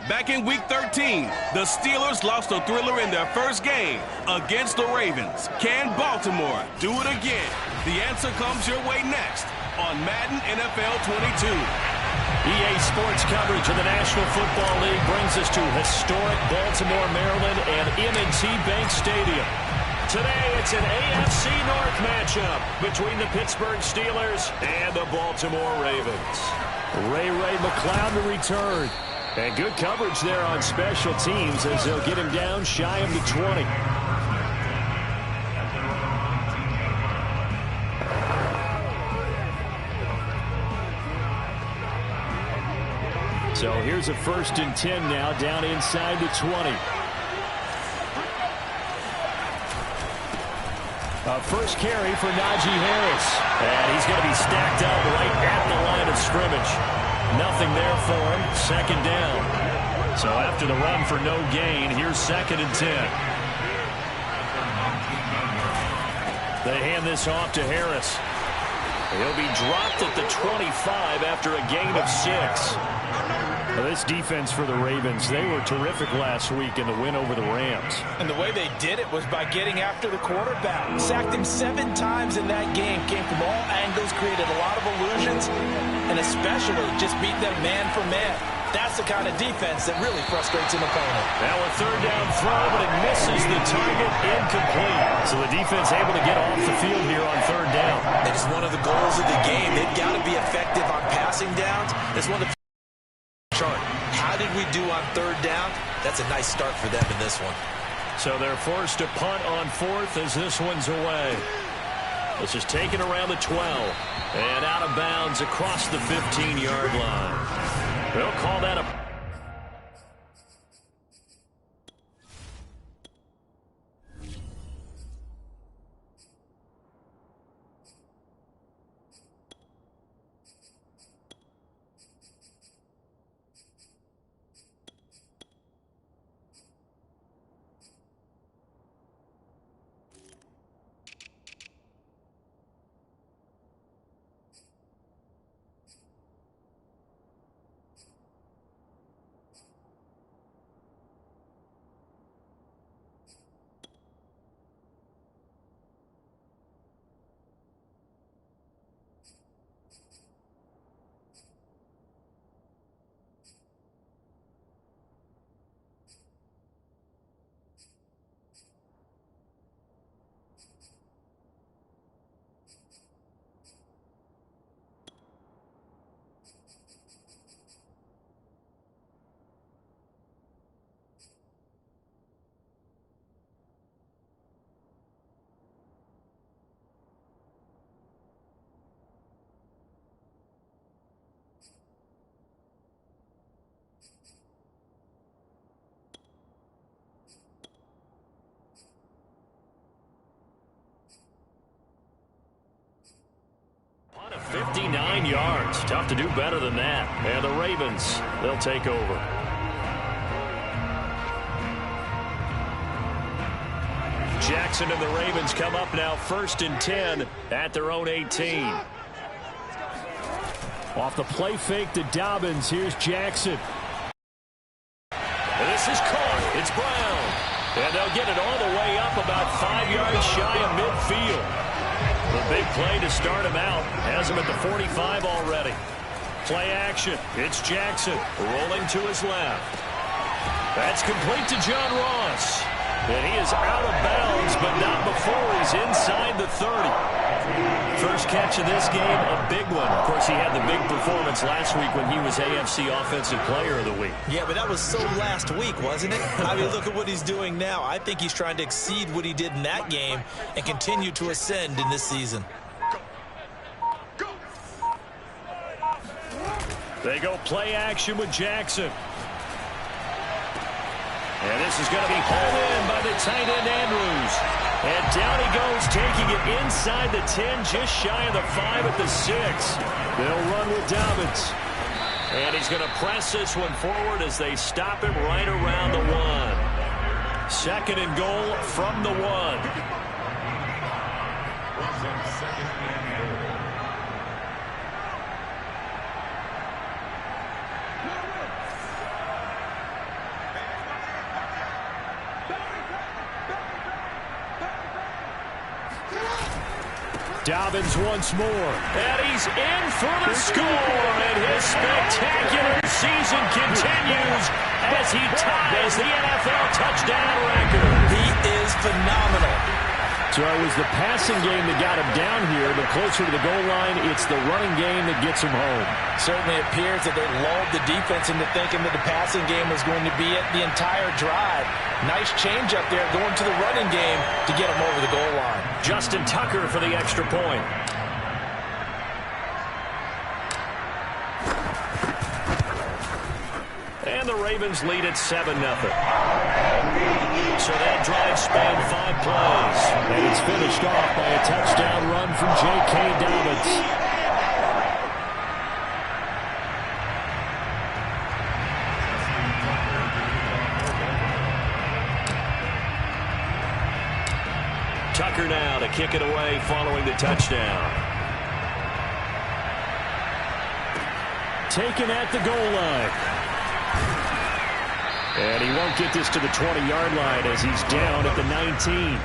Back in Week 13, the Steelers lost a thriller in their first game against the Ravens. Can Baltimore do it again? The answer comes your way next on Madden NFL 22. EA Sports coverage of the National Football League brings us to historic Baltimore, Maryland, and M&T Bank Stadium. Today, it's an AFC North matchup between the Pittsburgh Steelers and the Baltimore Ravens. Ray McCloud to return. And good coverage there on special teams as they'll get him down shy of the 20. So here's a 1st and 10 now down inside the 20. A first carry for Najee Harris. And he's going to be stacked up right at the line of scrimmage. Nothing there for him. 2nd down. So after the run for no gain, here's 2nd and 10. They hand this off to Harris. He'll be dropped at the 25 after a gain of 6. Well, this defense for the Ravens, they were terrific last week in the win over the Rams. And the way they did it was by getting after the quarterback. Sacked him 7 times in that game. Came from all angles, created a lot of illusions, and especially just beat them man for man. That's the kind of defense that really frustrates an opponent. Now a 3rd down throw, but it misses the target, incomplete. So the defense able to get off the field here on 3rd down. It is one of the goals of the game. They've got to be effective on passing downs. It's one of the chart. How did we do on 3rd down? That's a nice start for them in this one. So they're forced to punt on 4th as this one's away. This is taken around the 12 and out of bounds across the 15-yard line. They'll call that a... Punt of 59 yards. Tough to do better than that. And the Ravens, they'll take over. Jackson and the Ravens come up now 1st and 10 at their own 18. Off the play fake to Dobbins. Here's Jackson. And this is caught. It's Brown. And they'll get it all the way up about 5 yards shy of midfield. The big play to start him out. Has him at the 45 already. Play action. It's Jackson rolling to his left. That's complete to John Ross. And he is out of bounds, but not before he's inside the 30. First catch of this game, a big one. Of course, he had the big performance last week when he was AFC Offensive Player of the Week. Yeah, but that was so last week, wasn't it? I mean, look at what he's doing now. I think he's trying to exceed what he did in that game and continue to ascend in this season. They go play action with Jackson. And this is going to be hauled in by the tight end Andrews. And down he goes, taking it inside the 10, just shy of the 5 at the 6. They'll run with Dobbins. And he's going to press this one forward as they stop him right around the 1. 2nd and goal from the 1. Dobbins once more. And he's in for the score. And his spectacular season continues as he ties the NFL touchdown record. He is phenomenal. So it was the passing game that got him down here, but closer to the goal line, it's the running game that gets him home. Certainly appears that they lulled the defense into thinking that the passing game was going to be it the entire drive. Nice change up there going to the running game to get him over the goal line. Justin Tucker for the extra point. And the Ravens lead at 7-0. So that drive spanned 5 plays. And it's finished off by a touchdown run from J.K. Dobbins. Tucker now to kick it away following the touchdown. Taken at the goal line. And he won't get this to the 20-yard line as he's down at the 19.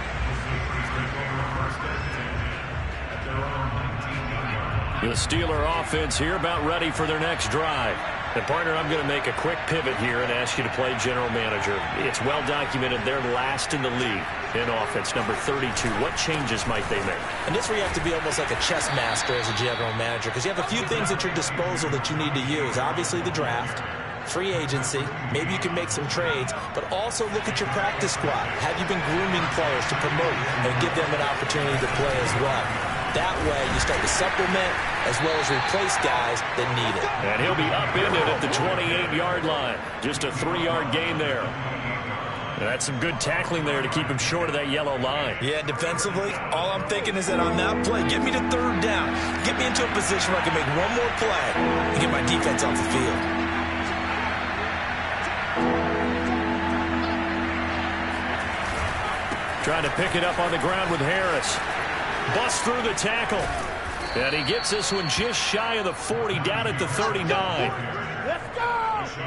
The Steeler offense here about ready for their next drive. And partner, I'm going to make a quick pivot here and ask you to play general manager. It's well documented they're last in the league in offense, number 32. What changes might they make? And this is where you have to be almost like a chess master as a general manager, because you have a few things at your disposal that you need to use. Obviously the draft, free agency, maybe you can make some trades, but also look at your practice squad. Have you been grooming players to promote and give them an opportunity to play as well? That way you start to supplement as well as replace guys that need it. And he'll be upended at the 28-yard line. Just a 3-yard gain there. And that's some good tackling there to keep him short of that yellow line. Yeah, defensively, all I'm thinking is that on that play, get me to 3rd down. Get me into a position where I can make one more play and get my defense off the field. Trying to pick it up on the ground with Harris. Busts through the tackle. And he gets this one just shy of the 40, down at the 39.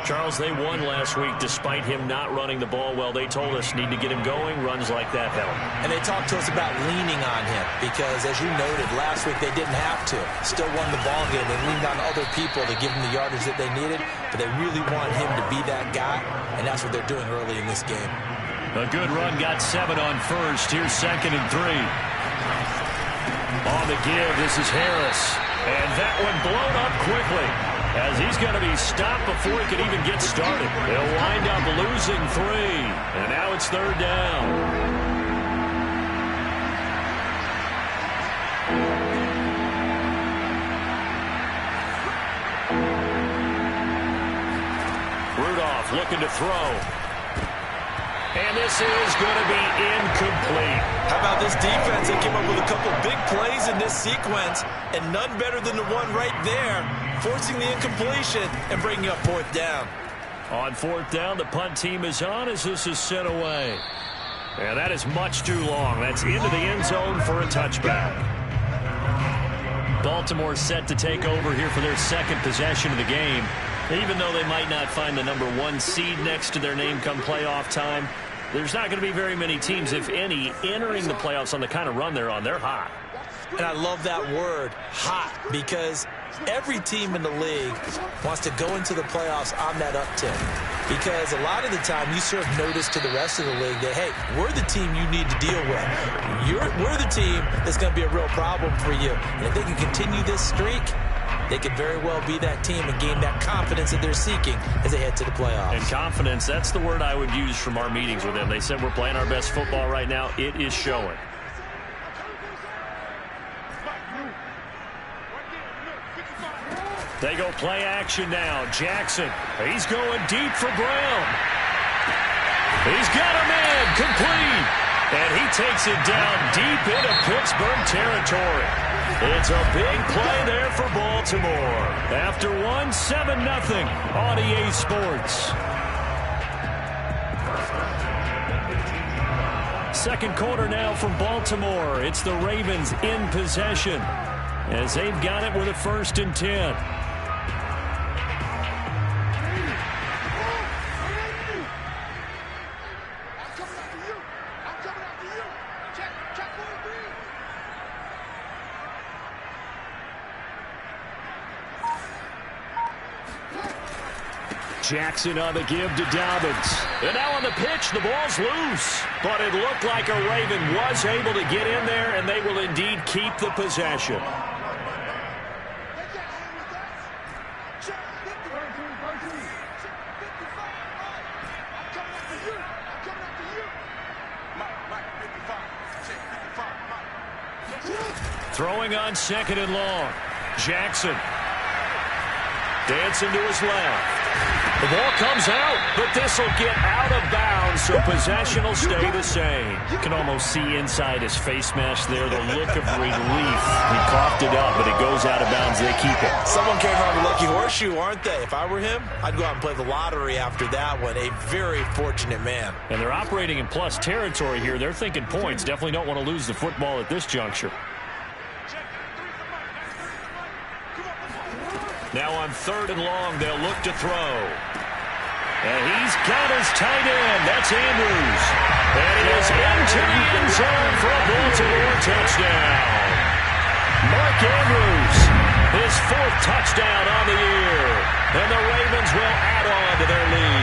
Charles, they won last week despite him not running the ball well. They told us need to get him going. Runs like that help. And they talked to us about leaning on him because, as you noted, last week they didn't have to. Still won the ball game. They leaned on other people to give them the yardage that they needed, but they really want him to be that guy, and that's what they're doing early in this game. A good run, got 7 on first. Here's 2nd and 3. On the give, this is Harris. And that one blown up quickly as he's going to be stopped before he can even get started. They'll wind up losing 3. And now it's 3rd down. Rudolph looking to throw. And this is going to be incomplete. How about this defense? They came up with a couple big plays in this sequence, and none better than the one right there, forcing the incompletion and bringing up 4th down. On 4th down, the punt team is on as this is sent away. And that is much too long. That's into the end zone for a touchback. Baltimore set to take over here for their 2nd possession of the game. Even though they might not find the number 1 seed next to their name come playoff time, there's not going to be very many teams, if any, entering the playoffs on the kind of run they're on. They're hot. And I love that word, hot, because every team in the league wants to go into the playoffs on that uptick. Because a lot of the time you serve notice to the rest of the league that, hey, we're the team you need to deal with. We're the team that's going to be a real problem for you. And if they can continue this streak, they could very well be that team and gain that confidence that they're seeking as they head to the playoffs. And confidence, that's the word I would use from our meetings with them. They said we're playing our best football right now. It is showing. They go play action now. Jackson, he's going deep for Brown. He's got a man complete. And he takes it down deep into Pittsburgh territory. It's a big play there for Baltimore. After 7-0 on EA Sports. 2nd quarter now from Baltimore. It's the Ravens in possession as they've got it with a 1st and 10. Jackson on the give to Dobbins. And now on the pitch, the ball's loose. But it looked like a Raven was able to get in there, and they will indeed keep the possession. Throwing on 2nd and long. Jackson. Dancing to his left. The ball comes out, but this will get out of bounds, so possession will stay the same. You can almost see inside his face mask there the look of relief. He coughed it up, but it goes out of bounds. They keep it. Someone came around the lucky horseshoe, aren't they? If I were him, I'd go out and play the lottery after that one. A very fortunate man. And they're operating in plus territory here. They're thinking points. Definitely don't want to lose the football at this juncture. Now on 3rd and long, they'll look to throw. And he's got his tight end. That's Andrews. And he is into the end zone for a Baltimore touchdown. Mark Andrews, his 4th touchdown on the year. And the Ravens will add on to their lead.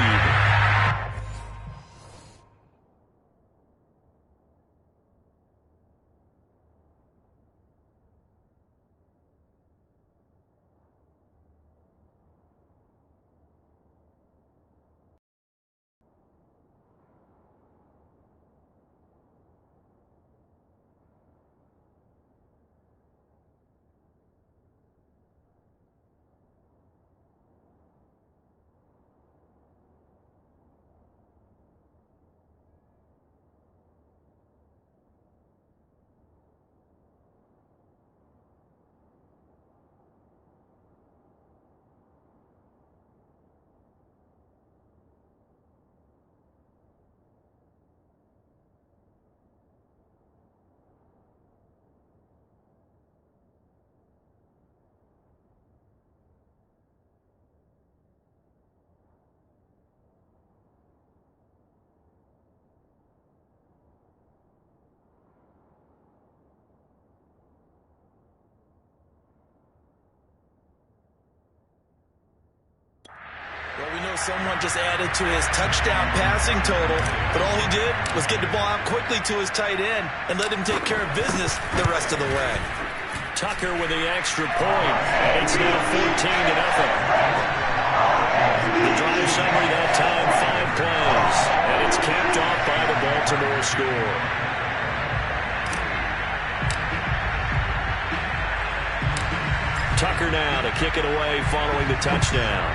Well, we know someone just added to his touchdown passing total, but all he did was get the ball out quickly to his tight end and let him take care of business the rest of the way. Tucker with the extra point, and it's now 14-0. The drive summary that time, 5 plays, and it's capped off by the Baltimore score. Tucker now to kick it away following the touchdown.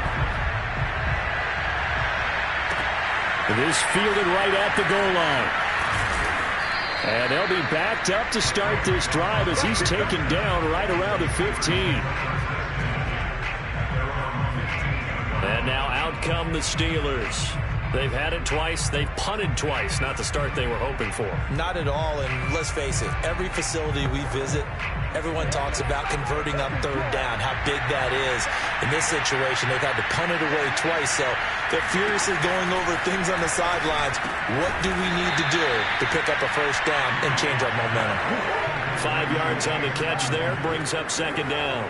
This fielded right at the goal line. And they'll be backed up to start this drive as he's taken down right around the 15. And now out come the Steelers. They've had it twice. They've punted twice. Not the start they were hoping for. Not at all, and let's face it, every facility we visit, everyone talks about converting on 3rd down, how big that is. In this situation, they've had to punt it away twice, so they're furiously going over things on the sidelines. What do we need to do to pick up a 1st down and change our momentum? 5 yards on the catch there, brings up 2nd down.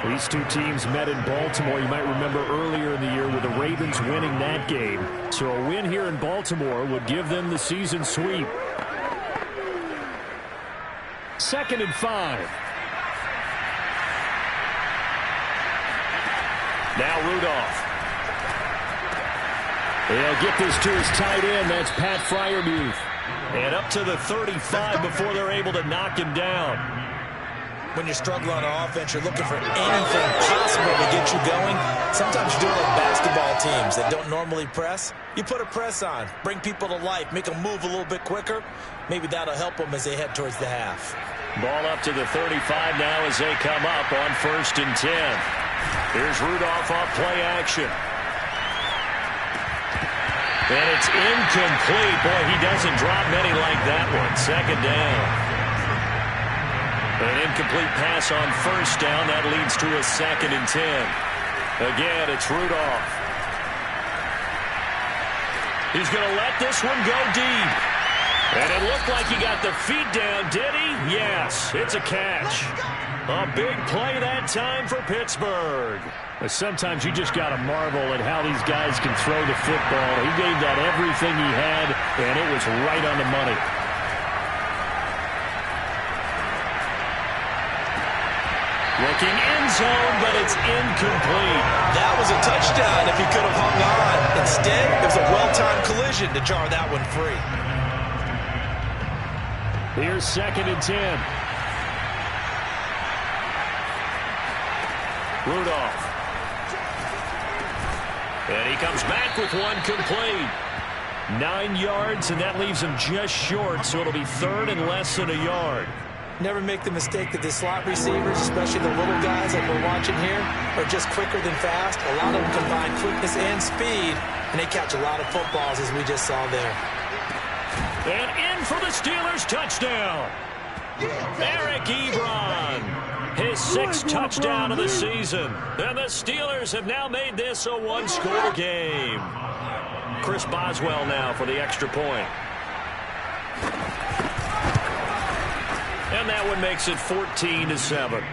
These two teams met in Baltimore, you might remember earlier in the year, with the Ravens winning that game. So a win here in Baltimore would give them the season sweep. 2nd and 5. Now Rudolph. They'll get this to his tight end. That's Pat Freiermuth. And up to the 35 before they're able to knock him down. When you're struggling on offense, you're looking for anything possible to get you going. Sometimes you do it like basketball teams that don't normally press. You put a press on, bring people to life, make them move a little bit quicker. Maybe that'll help them as they head towards the half. Ball up to the 35 now as they come up on 1st and 10. Here's Rudolph off play action. And it's incomplete. Boy, he doesn't drop many like that one. 2nd down. An incomplete pass on 1st down. That leads to a 2nd and 10. Again, it's Rudolph. He's going to let this one go deep. And it looked like he got the feet down, did he? Yes, it's a catch. A big play that time for Pittsburgh. Sometimes you just got to marvel at how these guys can throw the football. He gave that everything he had, and it was right on the money. Looking end zone, but it's incomplete. That was a touchdown if he could have hung on. Instead, it was a well-timed collision to jar that one free. Here's 2nd and 10. Rudolph. And he comes back with one complete. 9 yards, and that leaves him just short, so it'll be 3rd and less than a yard. Never make the mistake that the slot receivers, especially the little guys like we're watching here, are just quicker than fast. A lot of them combine quickness and speed, and they catch a lot of footballs, as we just saw there. And in for the Steelers touchdown. Eric Ebron, his 6th touchdown of the season. And the Steelers have now made this a one-score game. Chris Boswell now for the extra point. And that one makes it 14-7.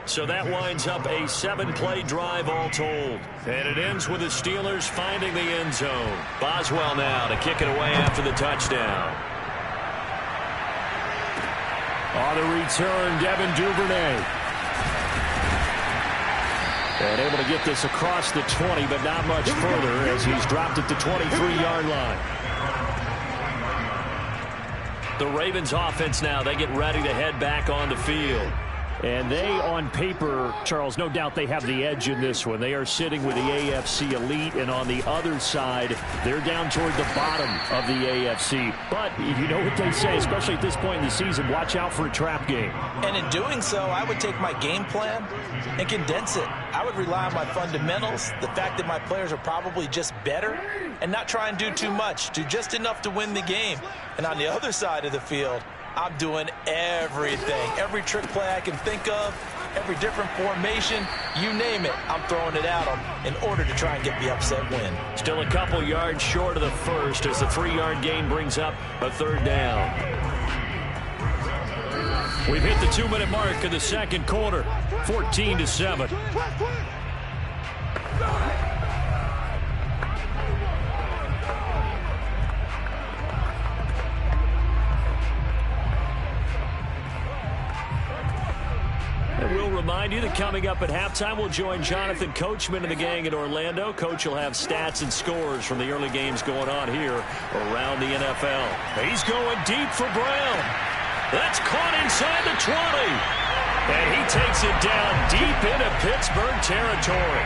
So that winds up a 7-play drive all told. And it ends with the Steelers finding the end zone. Boswell now to kick it away after the touchdown. On the return, Devin Duvernay. And able to get this across the 20, but not much further as he's dropped it to 23-yard line. The Ravens offense now, they get ready to head back on the field. And they, on paper, Charles, no doubt they have the edge in this one. They are sitting with the AFC elite, and on the other side, they're down toward the bottom of the AFC. But you know what they say, especially at this point in the season, watch out for a trap game. And in doing so, I would take my game plan and condense it. I would rely on my fundamentals, the fact that my players are probably just better, and not try and do too much, do just enough to win the game. And on the other side of the field, I'm doing everything. Every trick play I can think of, every different formation, you name it, I'm throwing it at them in order to try and get the upset win. Still a couple yards short of the first as the 3-yard gain brings up a 3rd down. We've hit the 2-minute mark of the second quarter, 14-7. And we'll remind you that coming up at halftime, we'll join Jonathan Coachman and the gang in Orlando. Coach will have stats and scores from the early games going on here around the NFL. He's going deep for Brown. That's caught inside the 20. And he takes it down deep into Pittsburgh territory.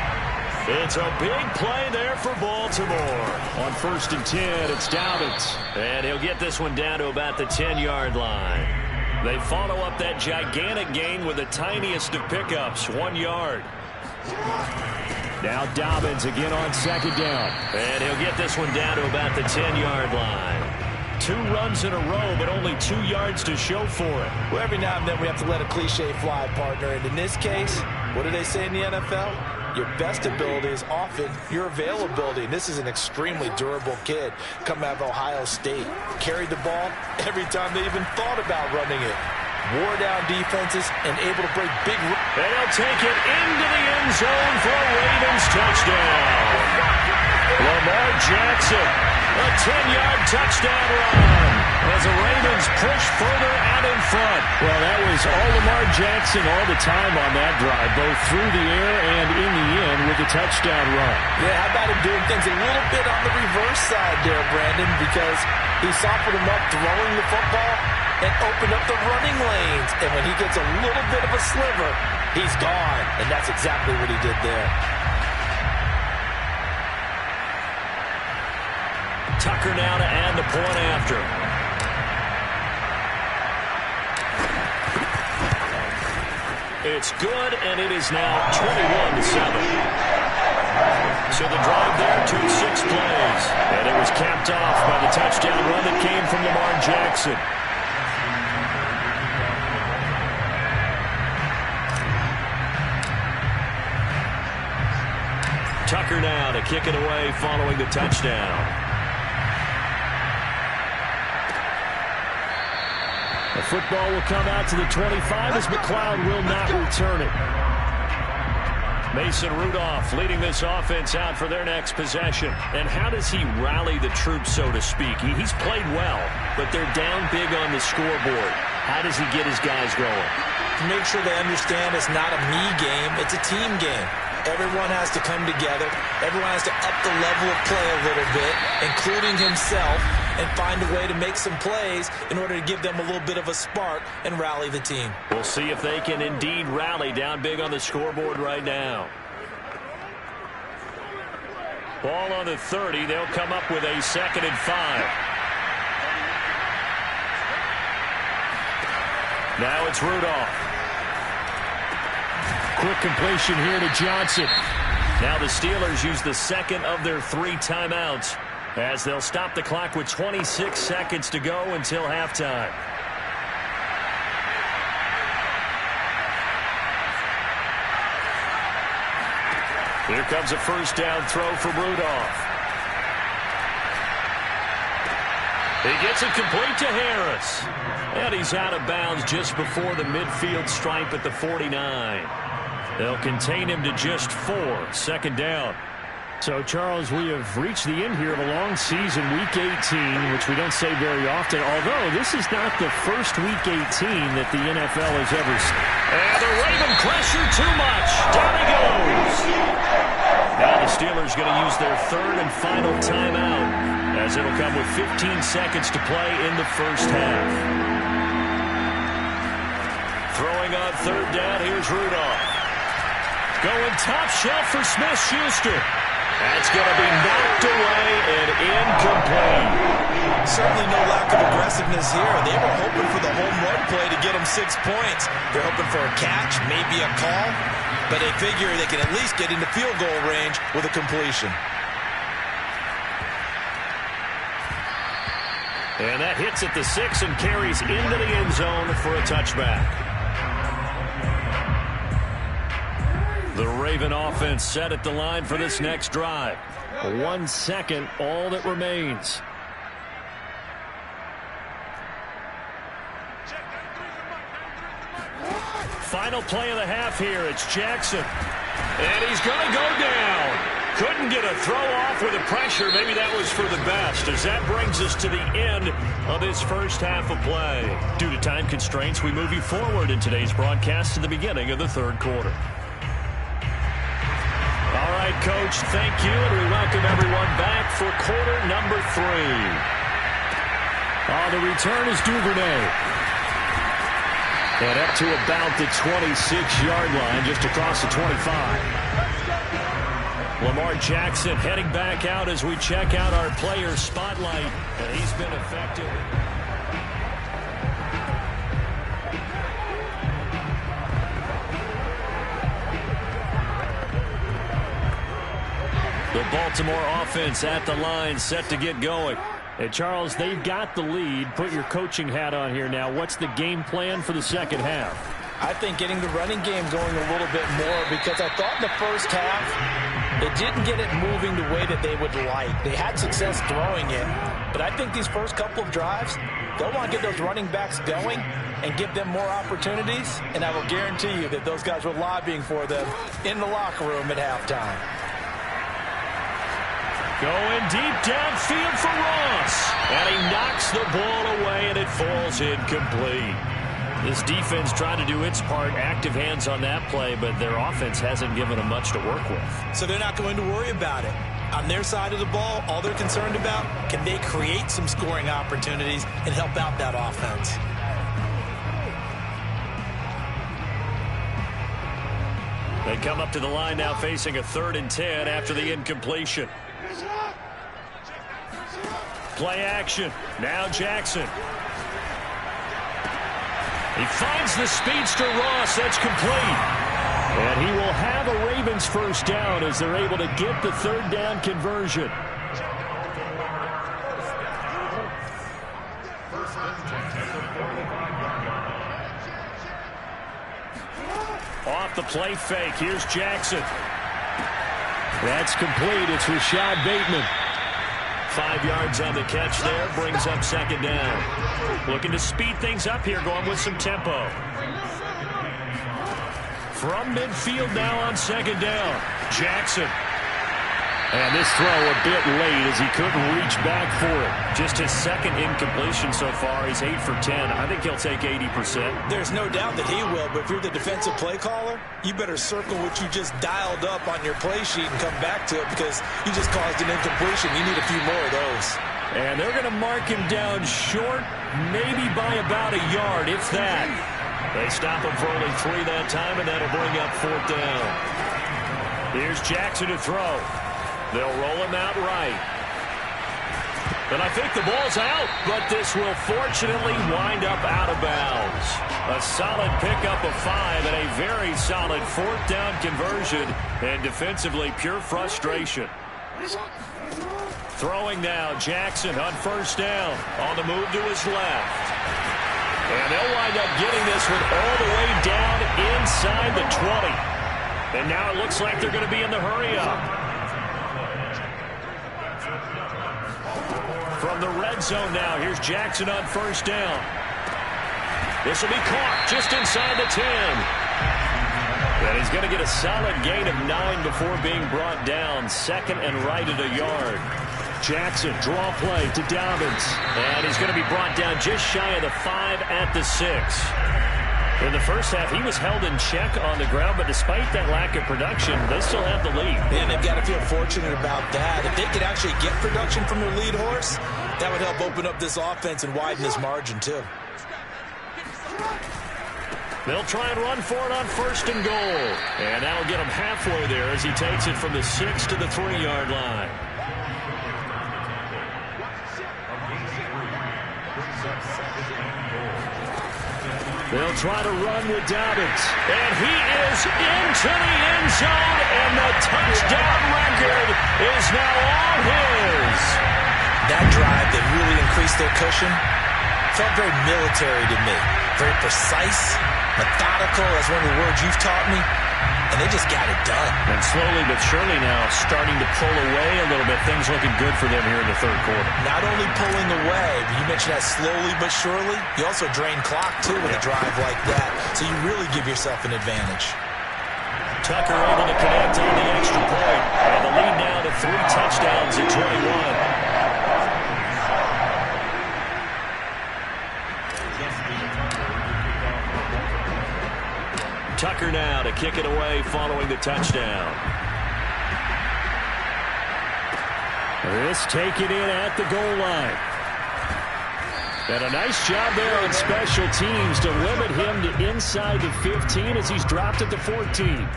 It's a big play there for Baltimore. On 1st and 10, it's Dobbins. And he'll get this one down to about the 10-yard line. They follow up that gigantic gain with the tiniest of pickups, 1 yard. Now Dobbins again on 2nd down. And he'll get this one down to about the 10-yard line. 2 runs in a row, but only 2 yards to show for it. Well, every now and then we have to let a cliche fly, partner. And in this case, what do they say in the NFL? Your best ability is often your availability. And this is an extremely durable kid coming out of Ohio State. Carried the ball every time they even thought about running it. Wore down defenses and able to break big. And he'll take it into the end zone for a Ravens touchdown. Lamar Jackson, a 10-yard touchdown run as the Ravens push further out in front. Well, that was all Lamar Jackson all the time on that drive, both through the air and in the end with a touchdown run. Yeah, how about him doing things a little bit on the reverse side there, Brandon, because he softened him up throwing the football and opened up the running lanes. And when he gets a little bit of a sliver, he's gone. And that's exactly what he did there. Tucker now to add the point after. It's good, and it is now 21-7. So the drive there took 6 plays, and it was capped off by the touchdown run that came from Lamar Jackson. Tucker now to kick it away following the touchdown. The football will come out to the 25 as McLeod will not return it. Mason Rudolph leading this offense out for their next possession. And how does he rally the troops, so to speak? He's played well, but they're down big on the scoreboard. How does he get his guys going? To make sure they understand it's not a me game, it's a team game. Everyone has to come together. Everyone has to up the level of play a little bit, including himself, and find a way to make some plays in order to give them a little bit of a spark and rally the team. We'll see if they can indeed rally down big on the scoreboard right now. Ball on the 30. They'll come up with a 2nd and 5. Now it's Rudolph. Quick completion here to Johnson. Now the Steelers use the second of their 3 timeouts as they'll stop the clock with 26 seconds to go until halftime. Here comes a first down throw from Rudolph. He gets it complete to Harris. And he's out of bounds just before the midfield stripe at the 49. They'll contain him to just 4. 2nd down. So, Charles, we have reached the end here of a long season, Week 18, which we don't say very often, although this is not the first Week 18 that the NFL has ever seen. And the Raven pressure too much. Down he goes. Now the Steelers going to use their 3rd and final timeout, as it'll come with 15 seconds to play in the first half. Throwing on 3rd down, here's Rudolph. Going top shelf for Smith-Schuster. That's going to be knocked away and incomplete. Certainly no lack of aggressiveness here. They were hoping for the home run play to get them 6 points. They're hoping for a catch, maybe a call, but they figure they can at least get into field goal range with a completion. And that hits at the 6 and carries into the end zone for a touchback. The Raven offense set at the line for this next drive. 1 second, all that remains. Final play of the half here. It's Jackson. And he's going to go down. Couldn't get a throw off with the pressure. Maybe that was for the best, as that brings us to the end of this first half of play. Due to time constraints, we move you forward in today's broadcast to the beginning of the 3rd quarter. All right, Coach, thank you, and we welcome everyone back for quarter number 3. The return is Duvernay. And up to about the 26-yard line, just across the 25. Lamar Jackson heading back out as we check out our player spotlight, and he's been effective. The Baltimore offense at the line, set to get going. And, Charles, they've got the lead. Put your coaching hat on here now. What's the game plan for the second half? I think getting the running game going a little bit more, because I thought in the first half they didn't get it moving the way that they would like. They had success throwing it, but I think these first couple of drives, they'll want to get those running backs going and give them more opportunities, and I will guarantee you that those guys were lobbying for them in the locker room at halftime. Going deep downfield for Ross. And he knocks the ball away, and it falls incomplete. This defense trying to do its part, active hands on that play, but their offense hasn't given them much to work with. So they're not going to worry about it. On their side of the ball, all they're concerned about, can they create some scoring opportunities and help out that offense? They come up to the line now facing a 3rd and 10 after the incompletion. Play action. Now Jackson. He finds the speedster Ross. That's complete. And he will have a Ravens first down as they're able to get the 3rd down conversion. Off the play fake. Here's Jackson. That's complete. It's Rashad Bateman. 5 yards on the catch there, brings up 2nd down. Looking to speed things up here, going with some tempo. from midfield now on second down. Jackson. And this throw a bit late as he couldn't reach back for it. Just his second incompletion so far. He's 8 for 10. I think he'll take 80%. There's no doubt that he will, but if you're the defensive play caller, you better circle what you just dialed up on your play sheet and come back to it because you just caused an incompletion. You need a few more of those. And they're going to mark him down short, maybe by about a yard, if that. They stop him for only 3 that time, and that'll bring up 4th down. Here's Jackson to throw. They'll roll him out right. And I think the ball's out, but this will fortunately wind up out of bounds. A solid pickup of 5 and a very solid 4th down conversion. And defensively, pure frustration. Throwing now, Jackson on 1st down. On the move to his left. And they'll wind up getting this one all the way down inside the 20. And now it looks like they're going to be in the hurry-up. From the red zone now, here's Jackson on 1st down. This will be caught just inside the 10. And he's going to get a solid gain of 9 before being brought down. 2nd and right at a yard. Jackson, draw play to Dobbins. And he's going to be brought down just shy of the 5 at the 6. In the first half, he was held in check on the ground, but despite that lack of production, they still have the lead. And they've got to feel fortunate about that. If they could actually get production from their lead horse, that would help open up this offense and widen this margin, too. They'll try and run for it on 1st and goal. And that'll get him halfway there as he takes it from the 6 to the 3-yard line. They'll try to run with Dobbins. And he is into the end zone, and the touchdown record is now all his. That drive that really increased their cushion felt very military to me. Very precise, methodical, that's one of the words you've taught me. And they just got it done. And slowly but surely now starting to pull away a little bit. Things looking good for them here in the 3rd quarter. Not only pulling away, but you mentioned that slowly but surely. You also drain clock, too, with a drive like that. So you really give yourself an advantage. Tucker able to connect on the extra point. And the lead now to 3 touchdowns at 21. Tucker now to kick it away following the touchdown. This taken in at the goal line. And a nice job there on special teams to limit him to inside the 15 as he's dropped at the 14.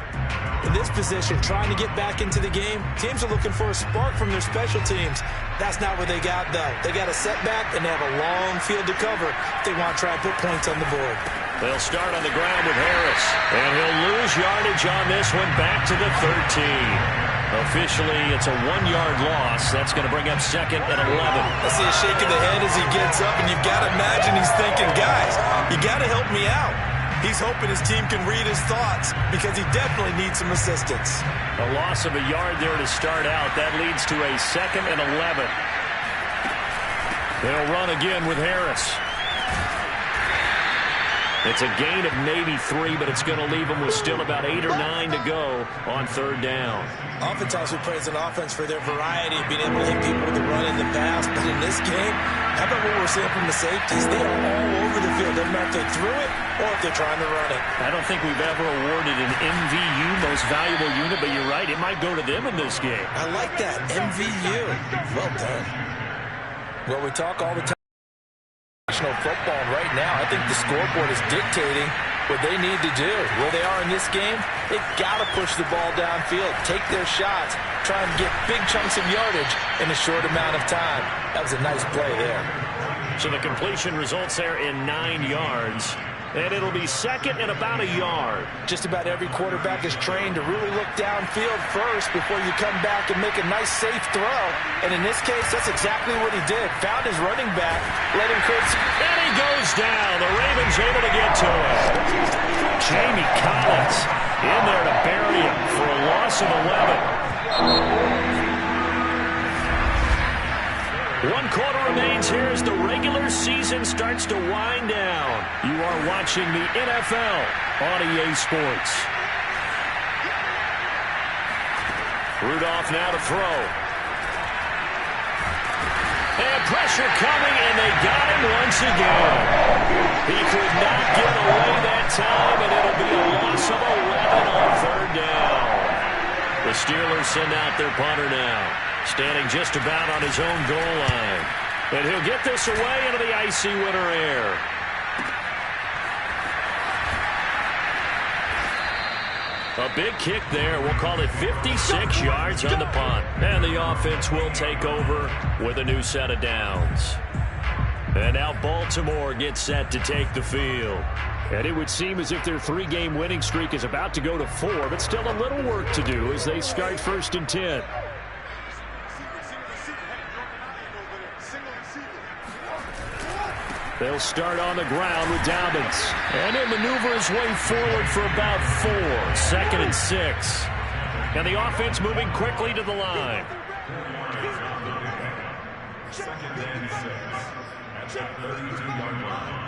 In this position, trying to get back into the game, teams are looking for a spark from their special teams. That's not what they got, though. They got a setback, and they have a long field to cover if they want to try and put points on the board. They'll start on the ground with Harris. And he'll lose yardage on this one back to the 13. Officially, it's a 1-yard loss. That's going to bring up 2nd and 11. I see a shake of the head as he gets up, and you've got to imagine he's thinking, guys, you got to help me out. He's hoping his team can read his thoughts because he definitely needs some assistance. A loss of a yard there to start out. That leads to a 2nd and 11. They'll run again with Harris. It's a gain of maybe 3, but it's going to leave them with still about 8 or 9 to go on 3rd down. Oftentimes we praise an offense for their variety of being able to hit people with the run in the pass, but in this game, how about what we're seeing from the safeties? They are all over the field. Doesn't matter if they threw it or if they're trying to run it. I don't think we've ever awarded an MVU, most valuable unit, but you're right, it might go to them in this game. I like that, MVU. Well done. Well, we talk all the time. Football, and right now I think the scoreboard is dictating what they need to do. Where they are in this game, they've got to push the ball downfield, take their shots, try and get big chunks of yardage in a short amount of time. That was a nice play there. So the completion results there in 9 yards. And it'll be 2nd and about a yard. Just about every quarterback is trained to really look downfield first before you come back and make a nice, safe throw. And in this case, that's exactly what he did. Found his running back, let him create some... And he goes down. The Ravens able to get to him. Jamie Collins in there to bury him for a loss of 11. 1 quarter remains here as the regular season starts to wind down. You are watching the NFL on EA Sports. Rudolph now to throw. And pressure coming, and they got him once again. He could not get away that time, and it'll be a loss of 11 on third down. The Steelers send out their punter now, standing just about on his own goal line. And he'll get this away into the icy winter air. A big kick there. We'll call it 56 yards on the punt. And the offense will take over with a new set of downs. And now Baltimore gets set to take the field. And it would seem as if their 3-game winning streak is about to go to 4, but still a little work to do as they start 1st and 10. They'll start on the ground with Dobbins. And he'll maneuver his way forward for about 4. 2nd and 6. And the offense moving quickly to the line. 2nd and 6. At the 32-yard line.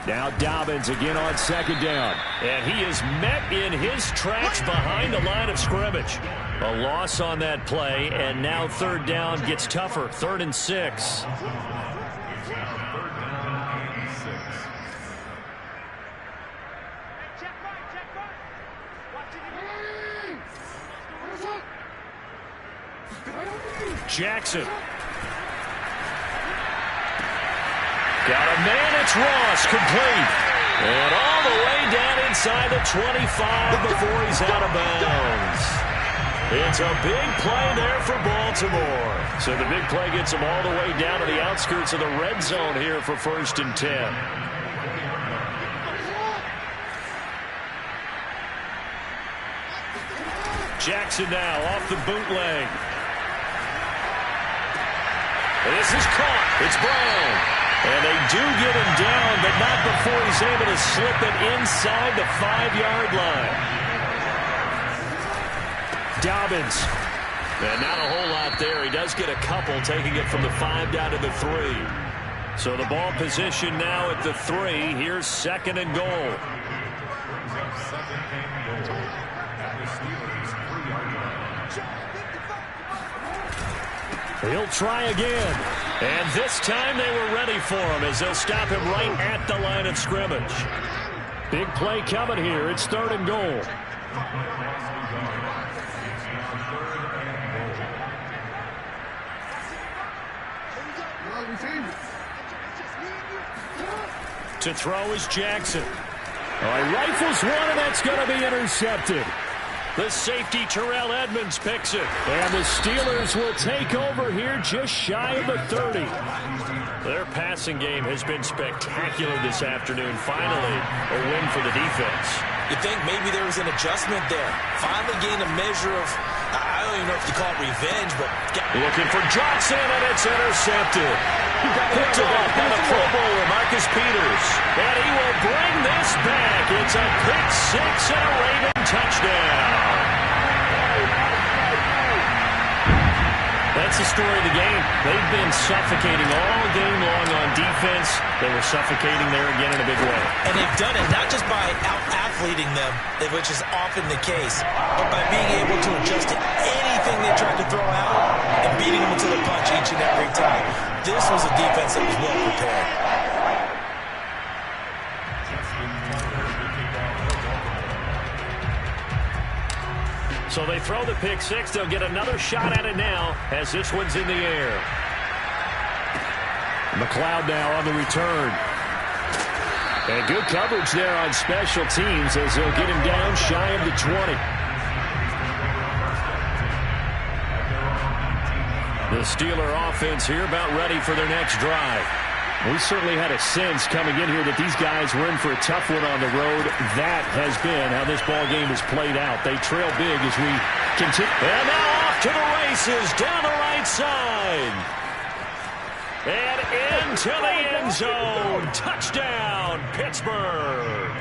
Now Dobbins again on 2nd down. And he is met in his tracks behind the line of scrimmage. A loss on that play, and now 3rd down gets tougher. 3rd and 6. Jackson. Got a man, it's Ross, complete. And all the way down inside the 25 before he's out of bounds. It's a big play there for Baltimore. So the big play gets them all the way down to the outskirts of the red zone here for 1st and 10. Jackson now off the bootleg. This is caught. It's Brown. And they do get him down, but not before he's able to slip it inside the 5-yard line. Dobbins. And not a whole lot there. He does get a couple, taking it from the 5 down to the 3. So the ball position now at the 3. Here's 2nd and goal. He'll try again. And this time they were ready for him as they'll stop him right at the line of scrimmage. Big play coming here. It's 3rd and goal. To throw is Jackson. All right, rifles one, and that's going to be intercepted. The safety, Terrell Edmonds, picks it. And the Steelers will take over here just shy of the 30. Their passing game has been spectacular this afternoon. Finally, a win for the defense. You think maybe there was an adjustment there. Finally gained a measure of, I don't even know if you call it revenge, but... Looking for Johnson, and it's intercepted. Picked off by the Pro Bowler, Marcus Peters. And he will bring this back. It's a pick 6 and a Raven touchdown. That's the story of the game. They've been suffocating all game long on defense. They were suffocating there again in a big way. And they've done it not just by out-athleting them, which is often the case, but by being able to adjust to anything they tried to throw out and beating them to the punch each and every time. This was a defense that was well prepared. So they throw the pick 6. They'll get another shot at it now as this one's in the air. McLeod now on the return. And good coverage there on special teams as they'll get him down shy of the 20. The Steeler offense here about ready for their next drive. We certainly had a sense coming in here that these guys were in for a tough one on the road. That has been how this ball game has played out. They trail big as we continue. And now off to the races down the right side. And into the end zone. Touchdown, Pittsburgh.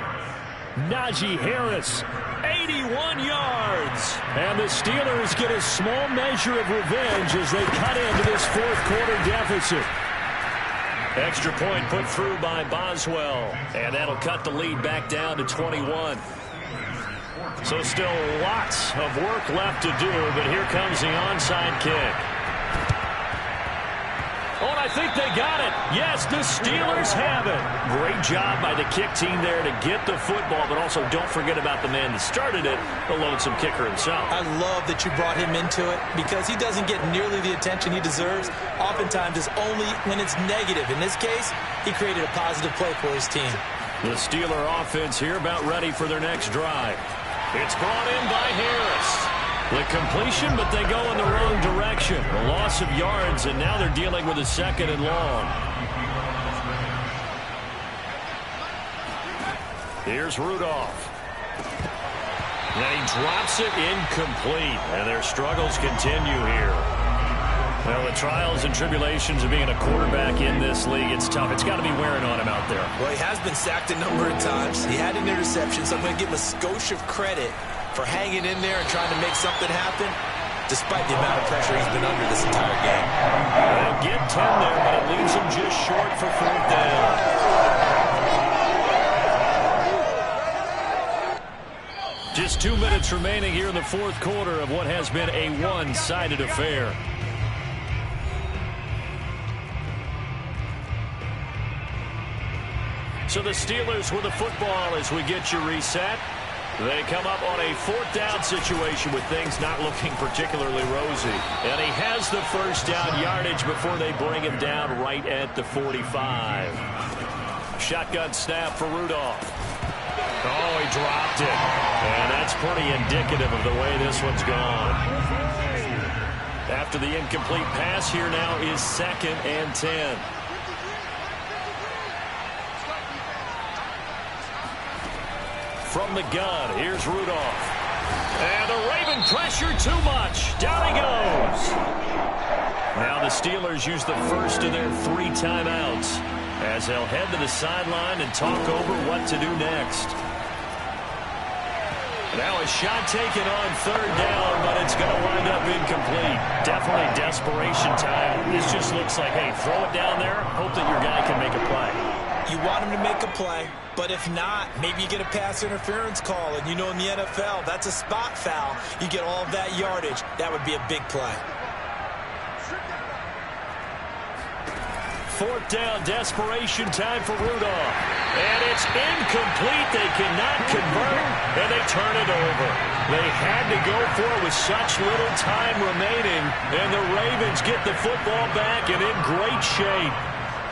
Najee Harris, 81 yards. And the Steelers get a small measure of revenge as they cut into this fourth quarter deficit. Extra point put through by Boswell. And that'll cut the lead back down to 21. So still lots of work left to do, but here comes the onside kick. Oh, and I think they got it. Yes, the Steelers have it. Great job by the kick team there to get the football, but also don't forget about the man that started it, the lonesome kicker himself. I love that you brought him into it because he doesn't get nearly the attention he deserves. Oftentimes it's only when it's negative. In this case, he created a positive play for his team. The Steeler offense here about ready for their next drive. It's brought in by Harris. The completion, but they go in the wrong direction. A loss of yards, and now they're dealing with a 2nd and long. Here's Rudolph. And he drops it incomplete, and their struggles continue here. Well, the trials and tribulations of being a quarterback in this league, it's tough. It's got to be wearing on him out there. Well, he has been sacked a number of times. He had an interception, so I'm going to give him a skosh of credit for hanging in there and trying to make something happen, despite the amount of pressure he's been under this entire game. They'll get 10 there, but it leaves him just short for 4th down. Just 2 minutes remaining here in the 4th quarter of what has been a one-sided affair. So the Steelers with the football as we get you reset. They come up on a 4th down situation with things not looking particularly rosy. And he has the 1st down yardage before they bring him down right at the 45. Shotgun snap for Rudolph. Oh, he dropped it. And that's pretty indicative of the way this one's gone. After the incomplete pass, here now is 2nd and 10. From the gun, here's Rudolph. And the Raven pressure too much. Down he goes. Now the Steelers use the first of their 3 timeouts as they'll head to the sideline and talk over what to do next. Now a shot taken on 3rd down, but it's going to wind up incomplete. Definitely desperation time. This just looks like, hey, throw it down there, hope that your guy can make a play. You want him to make a play, but if not, maybe you get a pass interference call, and you know in the NFL, that's a spot foul. You get all of that yardage. That would be a big play. 4th down, desperation time for Rudolph. And it's incomplete. They cannot convert, and they turn it over. They had to go for it with such little time remaining, and the Ravens get the football back and in great shape.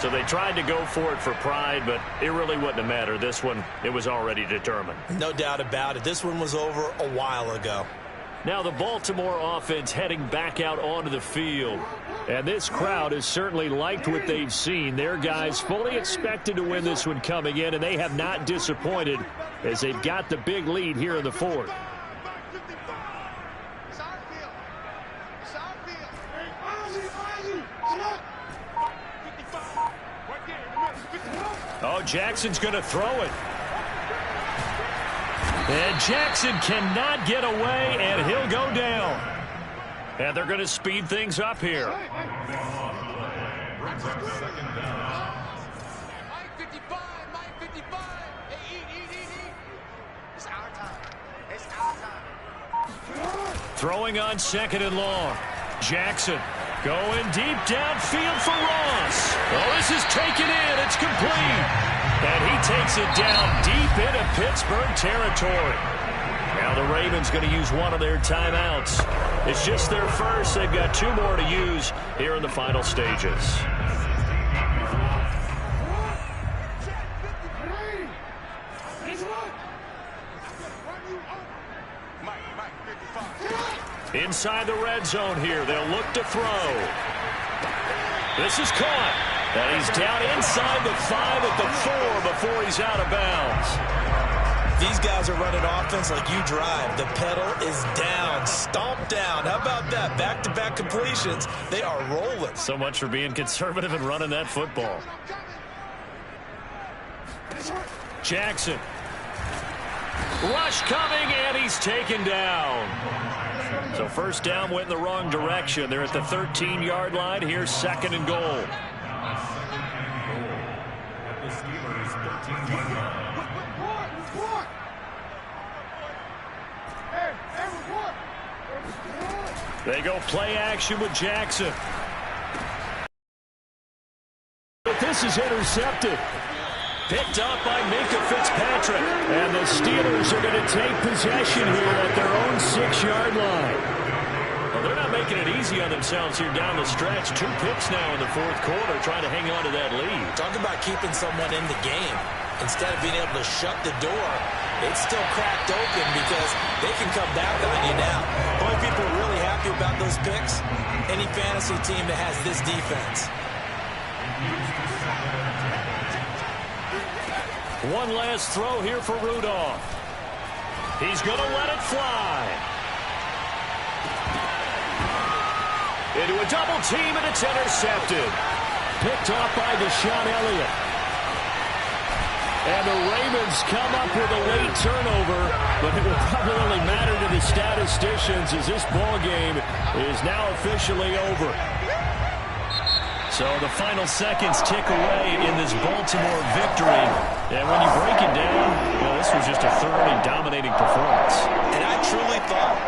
So they tried to go for it for pride, but it really wouldn't have mattered. This one, it was already determined. No doubt about it. This one was over a while ago. Now the Baltimore offense heading back out onto the field. And this crowd has certainly liked what they've seen. Their guys fully expected to win this one coming in, and they have not disappointed as they've got the big lead here in the 4th. Oh, Jackson's going to throw it. And Jackson cannot get away, and he'll go down. And they're going to speed things up here. Throwing on 2nd and long. Jackson going deep downfield for Ross. Oh, this is taken in. It's complete. And he takes it down deep into Pittsburgh territory. Now the Ravens going to use one of their timeouts. It's just their first. They've got 2 more to use here in the final stages. Inside the red zone here. They'll look to throw. This is caught. And he's down inside the 5 at the 4 before he's out of bounds. These guys are running offense like you drive. The pedal is down, stomped down. How about that? Back-to-back completions. They are rolling. So much for being conservative and running that football. Jackson. Rush coming, and he's taken down. So first down went in the wrong direction. They're at the 13-yard line. Here's 2nd and goal. They go play action with Jackson. But this is intercepted. Picked up by Minka Fitzpatrick. And the Steelers are going to take possession here at their own 6-yard line. Well, they're not making it easy on themselves here down the stretch. 2 picks now in the fourth quarter, trying to hang on to that lead. Talk about keeping someone in the game. Instead of being able to shut the door, it's still cracked open because they can come back on you now. Only people are really happy about those picks, any fantasy team that has this defense. One last throw here for Rudolph. He's going to let it fly. Into a double team, and it's intercepted. Picked off by Deshaun Elliott. And the Ravens come up with a late turnover, but it will probably only matter to the statisticians as this ball game is now officially over. So the final seconds tick away in this Baltimore victory. And when you break it down, well, this was just a thoroughly dominating performance. And I truly thought